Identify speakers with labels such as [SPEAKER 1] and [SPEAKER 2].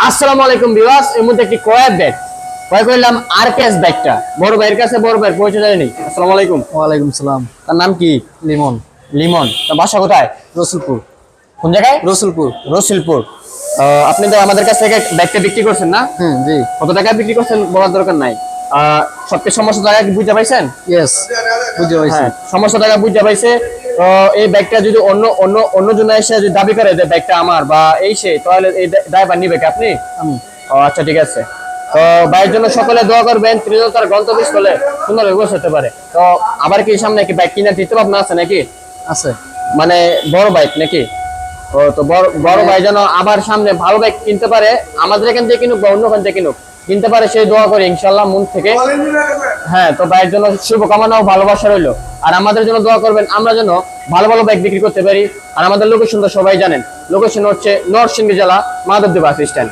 [SPEAKER 1] আসসালামু আলাইকুম ভিউয়ার্স, এর মধ্যে একটি ক্রয় ব্যাগ ক্রয় করলাম আরকেএস ব্যাগটা। বড় ভাইয়ের কাছে বড় ভাইয়ের পরিচয় জানি। আসসালামু আলাইকুম।
[SPEAKER 2] ওয়ালাইকুম সালাম।
[SPEAKER 1] তার নাম কি?
[SPEAKER 2] লিমন।
[SPEAKER 1] লিমন। তার বাসা কোথায়?
[SPEAKER 2] রসুলপুর।
[SPEAKER 1] কোন জায়গায়?
[SPEAKER 2] রসুলপুর।
[SPEAKER 1] রসুলপুর। আপনি তো আমাদের কাছ থেকে ব্যাগটা বিক্রি করছেন না?
[SPEAKER 2] জি।
[SPEAKER 1] কত টাকায় বিক্রি করছেন বলার দরকার নাই। সবচেয়ে সমস্যা জায়গা কি বুঝতে পাইছেন?
[SPEAKER 2] ইয়েস, বুঝতে পারছি।
[SPEAKER 1] হ্যাঁ, সমস্যা জায়গা বুঝতে পাইছে। তো এই ব্যাগটা যদি অন্য অন্য অন্য জন এসে যদি দাবি করে যে ব্যাগটা আমার বা এই সে, তাহলে এই দায়ভার নিবে কি আপনি?
[SPEAKER 2] আমি।
[SPEAKER 1] ও আচ্ছা, ঠিক আছে। তো ভাইয়ের জন্য সকলে দোয়া করবেন, তিনি যেন তার গন্তব্যস্থলে সুন্দরভাবে পৌঁছাতে পারে। তো আবার কি সামনে কি বাইক কিনার চিন্তা ভাবনা আছে নাকি?
[SPEAKER 2] আছে।
[SPEAKER 1] মানে বড় বাইক নাকি? ও তো বড় ভাই যেন আবার সামনে ভালো বাইক কিনতে পারে, আমাদের এখান থেকে কিনুক বা অন্য ওখান থেকে কিনুক, কিনতে পারে সেই দোয়া করি ইনশাল্লাহ মন থেকে। হ্যাঁ, তো ভাইয়ের জন্য শুভকামনা ও ভালোবাসা রইলো। আর আমাদের জন্য দোয়া করবেন, আমরা যেন ভালো ভালো বাইক বিক্রি করতে পারি। আর আমাদের লোকেশন তো সবাই জানেন, লোকেশন হচ্ছে নরসিংদী জেলা, মাধবদী বাস স্ট্যান্ড।